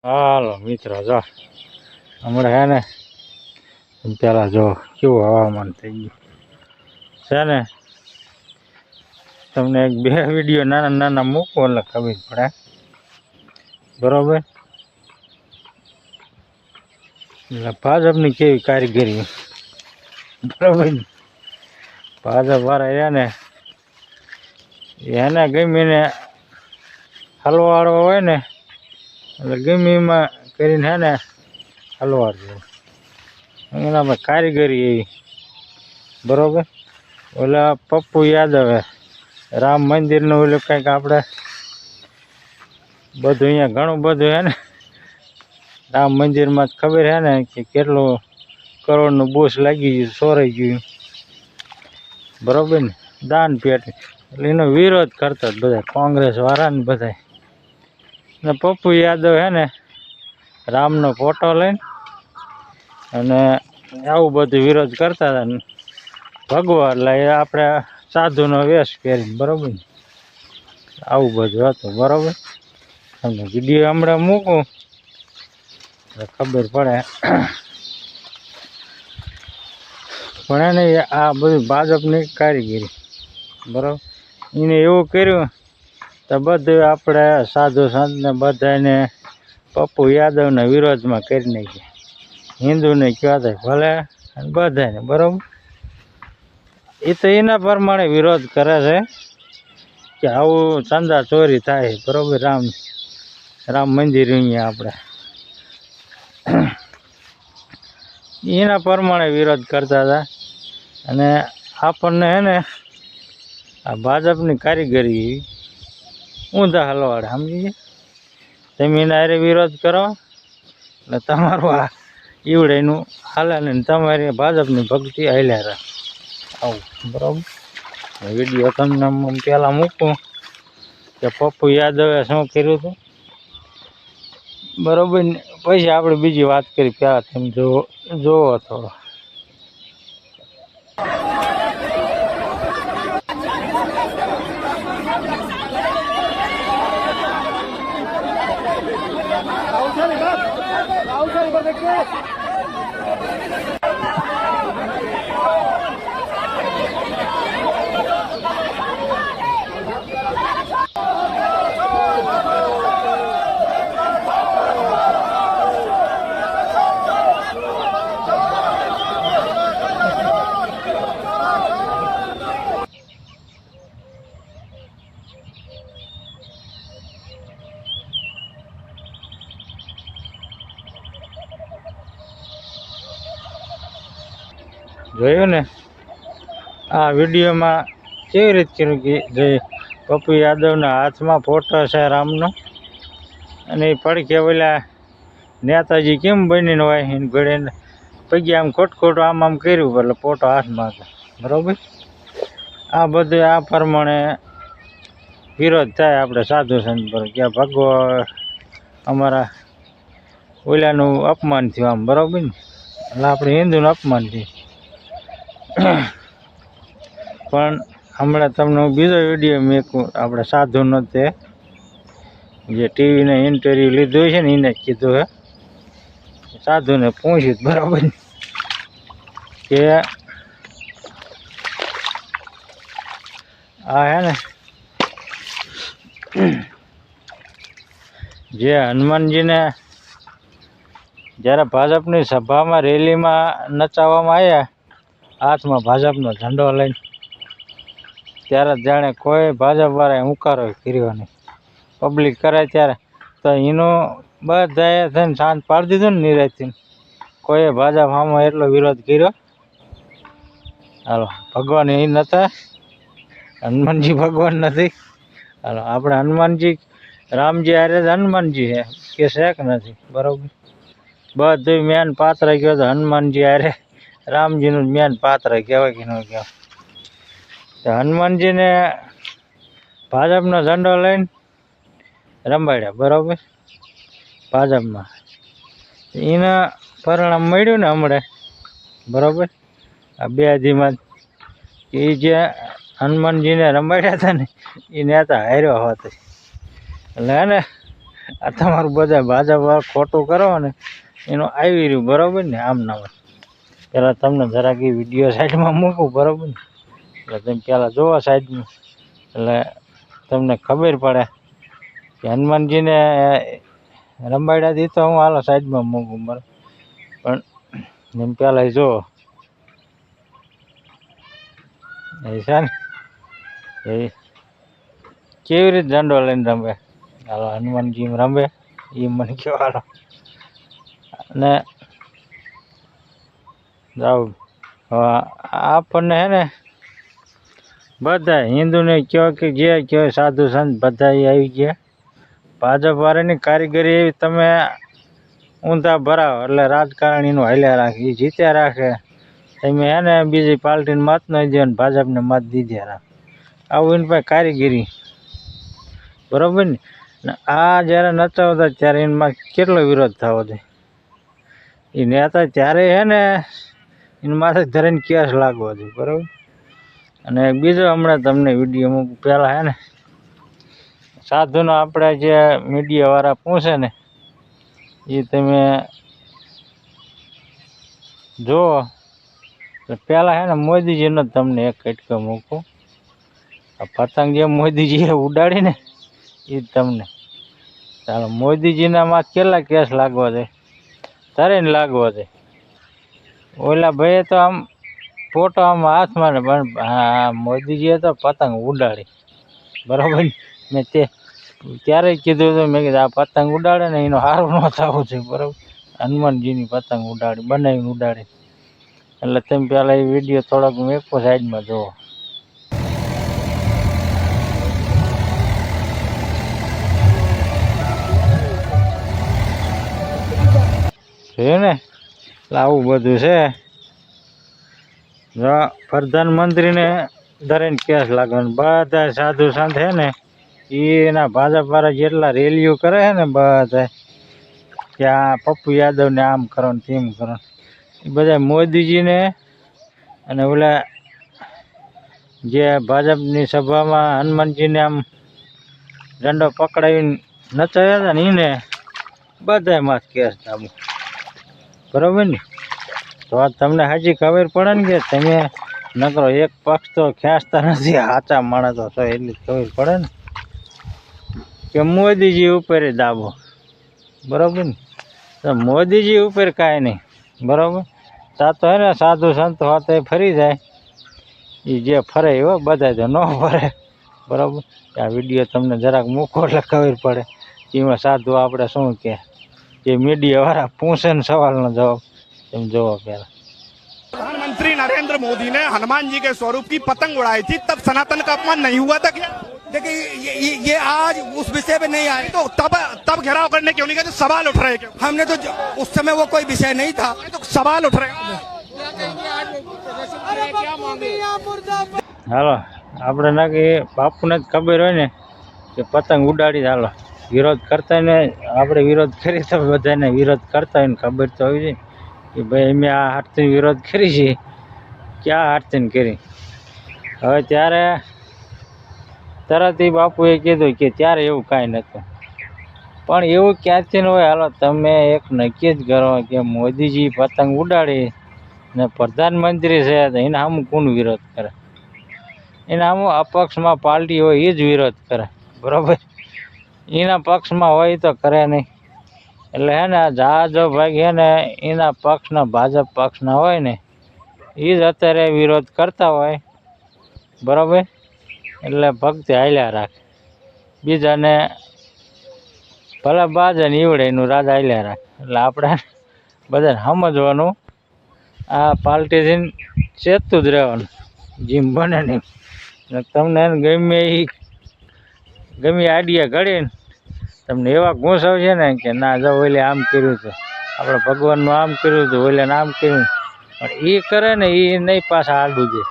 હાલો મિત્રો, જો હમણાં હે ને પેલા જો કેવું હવામાન થઈ ગયું છે ને. તમને એક બે વિડીયો નાના નાના મૂકો એટલે ખબર પડે, બરોબર. એટલે ભાજપની કેવી કારીગરી, બરોબર. ભાજપ વાળા એને ગમીને હલવાડો હોય ને એટલે ગમે એમાં કરીને હે ને હલવાડ દે એનામાં કારીગરી એવી, બરોબર. ઓલા પપ્પુ યાદવે રામ મંદિરનું ઓલું કંઈક આપણે બધું અહીંયા ઘણું બધું હે ને રામ મંદિરમાં જ ખબર હે ને કે કેટલું કરોડનું બોસ લાગી ગયું, સોરાઈ ગયું, બરોબર ને. દાન પેટ એટલે એનો વિરોધ કરતા બધા કોંગ્રેસ વાળા ને બધા. ને પપ્પુ યાદવ હે ને રામનો ફોટો લઈને અને આવું બધું વિરોધ કરતા હતા ને ભગવા એટલે આપણે સાધુનો વેશ પહેરીને, બરોબર ને. આવું બધું હતું, બરોબર. તમને વિડીયો હમણાં મૂકું ખબર પડે. પણ એને આ બધું ભાજપની કારીગરી, બરાબર. એને એવું કર્યું તો બધું આપણે સાધુ સંતને બધાને પપ્પુ યાદવના વિરોધમાં કરી નાખીએ. હિન્દુને કહેતા ભલે અને બધાને, બરાબર. એ તો એના પ્રમાણે વિરોધ કરે છે કે આવું ચંદા ચોરી થાય, બરાબર. રામ મંદિર અહીંયા આપણે એના પ્રમાણે વિરોધ કરતા હતા. અને આપણને હે ને આ ભાજપની કારીગરી ઊંધા હલવાડે, સમજી ગયા. તમે એના હારે વિરોધ કરો એટલે તમારું આ ઈવડેનું હાલે ને તમારી ભાજપની ભક્તિ હાલ્યા રહે, આવું, બરાબર. વિડીયો તમને પહેલાં મૂકું કે પપ્પુ યાદવે શું કર્યું હતું, બરાબર ને. પછી આપણે બીજી વાત કરી, પહેલાં તમે જોવો થોડો. જોયું ને આ વિડીયોમાં કેવી રીતે કર્યું કે જે પપ્પુ યાદવના હાથમાં ફોટો છે રામનો, અને એ પડખે ઓલા નેતાજી કેમ બનીને હોય એને ઘડીને પગે આમ ખોટું આમ કર્યું એટલે ફોટો હાથમાં હતો, બરાબર. આ બધું આ પ્રમાણે વિરોધ થાય આપણે સાધુ સંત પર કે ભગવા અમારા ઓલાનું અપમાન થયું આમ, બરાબર ને. એટલે આપણે હિન્દુનું અપમાન થયું. પણ હમણાં તમને બીજો વિડીયો મેકું આપણે સાધુનો તે જે ટીવીને ઇન્ટરવ્યૂ લીધું છે ને એને કીધું હે, સાધુને પૂછ્યું, બરાબર કે આ હે ને જે હનુમાનજીને જ્યારે ભાજપની સભામાં રેલીમાં નચાવવામાં આવ્યા હાથમાં ભાજપનો ઝંડો લઈને, ત્યારે જાણે કોઈ ભાજપવાળાએ હુંકારો કર્યો નહીં. પબ્લિક કરે ત્યારે તો એનું બધાએ થઈને શાંત પાડી દીધું ને નિરાયથી. કોઈએ ભાજપ આમાં એટલો વિરોધ કર્યો. હાલો, ભગવાન એ નહોતા, હનુમાનજી ભગવાન નથી. હાલો, આપણે હનુમાનજી રામજી હારે જ હનુમાનજી કે છે કે નથી, બરાબર. બધું મેન પાત્ર ગયો તો હનુમાનજી હારે રામજીનું મેન પાત્ર કહેવાય કે ન કહેવાય. તો હનુમાનજીને ભાજપનો ઝંડો લઈને રંબાડ્યા, બરાબર. ભાજપમાં એના પરિણામ મળ્યું ને હમણાં, બરાબર. આ બે દીમાં એ જે હનુમાનજીને રંબાડ્યા હતા ને એ નેતા હાર્યો હોત. એટલે હે ને આ તમારું બધા ભાજપ ખોટું કરો ને એનું આવી રહ્યું, બરાબર ને? આમ ના હોય. પહેલાં તમને જરાક એ વિડીયો સાઈડમાં મૂકું, બરાબર ને? એટલે તમે પહેલાં જોવો સાઈડમાં, એટલે તમને ખબર પડે કે હનુમાનજીને રંબાડ્યા તો હું હાલો સાઈડમાં મૂકું, બરાબર? પણ એમ પહેલાં જુઓ એ છે ને એ કેવી રીતે ઝંડો લઈને રમે. હાલો હનુમાનજી રમે એ મને કહો હાલો. અને જાવ આપણને હે ને બધા હિન્દુને કહો કે જે કહો સાધુ સંત બધા આવી ગયા. ભાજપ વાળાની કારીગરી એવી, તમે ઊંધા ભરાવો એટલે રાજકારણ એનું હાલ્યા રાખે, એ જીત્યા રાખે. તમે હે ને બીજી પાર્ટીને મત ન દો ને ભાજપને મત દીધા રાખે. આવું એની પાસે કારીગરી, બરાબર ને? આ જ્યારે નચાવતા ત્યારે એમાં કેટલો વિરોધ થવો જોઈએ. એ નેતા ત્યારે હે ને એની માથે ધરીને કેસ લાગવો જોઈએ, બરાબર? અને બીજો હમણાં તમને વિડીયો મૂકું. પહેલાં હે ને સાધુનો આપણે જે મીડિયાવાળા પૂછે ને એ તમે જુઓ. પહેલાં હે ને મોદીજીનો તમને એક કટકો મૂકું. આ પતંગ જે મોદીજીએ ઉડાડી ને એ તમને ચાલો મોદીજીના માં કેટલા કેસ લાગવા છે, તરીને લાગવા છે. ઓલા ભાઈએ તો આમ ફોટો આમ હાથમાં ને પણ હા મોદીજીએ તો પતંગ ઉડાડી, બરાબર ને? મેં ત્યારે કીધું હતું, મેં કીધું આ પતંગ ઉડાડે ને એનો સારું ન થવું છે, બરાબર? હનુમાનજીની પતંગ ઉડાડી, બનાવીને ઉડાડી. એટલે તમે પહેલાં એ વિડીયો થોડોક મેકો સાઈડમાં જુઓ. છે ને એટલે આવું બધું છે. જો પ્રધાનમંત્રીને ધરીને કેસ લાગવાનો. બધા સાધુ સંત છે ને એના ભાજપ વાળા જેટલા રેલીઓ કરે છે ને બધા કે આ પપ્પુ યાદવને આમ કરો ને તેમ કરો, એ બધા મોદીજીને અને ઓલા જે ભાજપની સભામાં હનુમાનજીને આમ ઝંડો પકડાવીને નચાવ્યા હતા ને એને બધા માં કેસ દાબો, બરાબર ને? તો આ તમને હજી ખબર પડે ને કે તમે નકરો એક પક્ષ તો ખેંચતા નથી, સાચા માણસો તો એટલી ખબર પડે ને કે મોદીજી ઉપર દાબો, બરાબર ને? તો મોદીજી ઉપર કાંઈ નહીં, બરાબર? તો હે ને સાધુ સંતો હોતે ફરી જાય, એ જે ફરે એવો બધા તો ન ફરે, બરાબર? આ વિડીયો તમને જરાક મૂકો એટલે ખબર પડે એમાં સાધુ આપણે શું કે જે મીડિયાવાળા પૂછે ને સવાલનો જવાબ તમે જોવો પહેલાં. प्रधानमंत्री नरेंद्र मोदी ने हनुमान जी के स्वरूप की पतंग उड़ाई थी, तब सनातन का अपमान नहीं हुआ था क्या? देखिए ये आज उस विषय पे नहीं आए तो तब घेराव करने क्यों नहीं गए? तो सवाल उठ रहे क्यों? हमने तो उस समय वो कोई विषय नहीं था, तो सवाल उठ रहे। હાલો આપણે ના કે બાપુને જ ખબર હોય ને કે પતંગ ઉડાડી, હાલો વિરોધ કરતા ને આપણે વિરોધ કરી તો બધાને વિરોધ કરતા હોય ને ખબર તો હોવી જોઈએ કે ભાઈ અમે આ હાથથી વિરોધ કરી છે, ક્યાં હાથથી કરી. હવે ત્યારે તરત એ બાપુએ કીધું કે ત્યારે એવું કાંઈ નહોતું. પણ એવું ક્યાંથી હોય? હાલો તમે એક નક્કી જ કરો કે મોદીજી પતંગ ઉડાડી ને પ્રધાનમંત્રી છે તો એને આમ કોણ વિરોધ કરે? એને આમ અપક્ષમાં પાર્ટી હોય એ જ વિરોધ કરે, બરાબર? એના પક્ષમાં હોય તો કરે નહીં. એટલે હે ને જાજો ભાગ હે ને એના પક્ષના ભાજપ પક્ષના હોય ને એ જ અત્યારે વિરોધ કરતા હોય, બરાબર? એટલે ભક્તિ હાલ્યા રાખે, બીજાને ભલે બાજે ને ઈવડે એનું રાજ હાલ્યા રાખે. એટલે આપણે બધાને સમજવાનું, આ પાર્ટીથી ચેતતું જ રહેવાનું જેમ બને નહીં. તમને ગમે આઈડિયા ઘડીને તમને એવા ઘૂંસાવ છે ને કે ના જાઓ ઓલે આમ કર્યું હતું, આપણે ભગવાનનું આમ કર્યું હતું, ઓલે આમ કર્યું. પણ એ કરે ને એ નહીં પાછા આડું દે,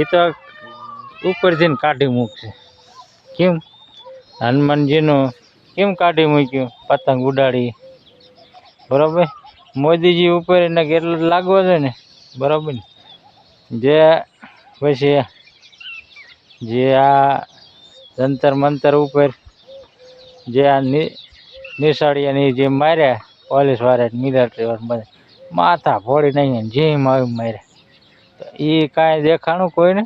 એ તો ઉપરથી કાઢી મૂકશે. કેમ હનુમાનજીનું કેમ કાઢી મૂક્યું? પતંગ ઉડાડી, બરાબર? મોદીજી ઉપર એને કેટલું લાગવો છે ને, બરાબર ને? જે પછી જે આ જંતર મંતર ઉપર જે આ નિશાળિયાની જે માર્યા પોલીસ વાળા મિલિટરી વાળા બધા માથા ફોડી નાખ્યા જેમ આવી માર્યા તો એ કાંઈ દેખાણું કોઈને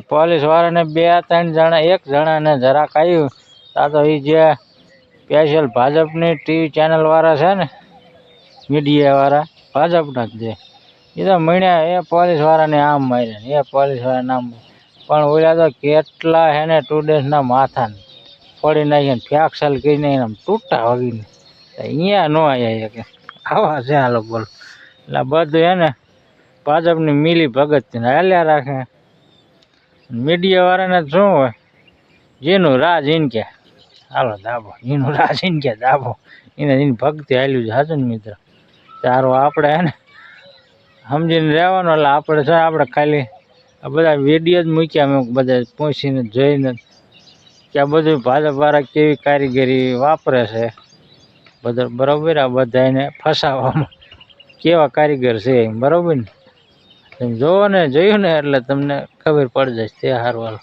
પોલીસ વાળાને 2-3 જણા એક જણાને જરાક આવ્યું તો એ જે સ્પેશિયલ ભાજપની ટીવી ચેનલ વાળા છે ને મીડિયા વાળા ભાજપના જ છે એ તો મળ્યા એ પોલીસ વાળાને આમ માર્યા એ પોલીસ વાળાને આમ પણ ઓલા તો કેટલા હેને સ્ટુડન્ટના માથાને ફોડી નાખીને ફ્રેક્ચર કરીને આમ તૂટા વાગીને અહીંયા ન આવ્યા કે આવા છે આ લોકો બોલો એટલે બધું હે ને ભાજપની મિલી ભગતને હાલ્યા રાખે મીડિયા વાળાને શું હોય જેનું રાજ એને કે હાલો દાબો એનું રાજ એને કે દાબો એને એની ભક્તિ હાલ્યું છે હાચું ને મિત્ર તારું આપણે હે ને સમજીને રહેવાનું એટલે આપણે છે આપણે ખાલી આ બધા વિડીયો જ મૂક્યા મેં બધા પહોંચીને જોઈને કે આ બધું ભાજપવાળા કેવી કારીગરી વાપરે છે બધા બરાબર આ બધા એને ફસાવવામાં કેવા કારીગર છે બરાબર ને તમે જોવો ને જોયું ને એટલે તમને ખબર પડી જશે તે સારું હાલો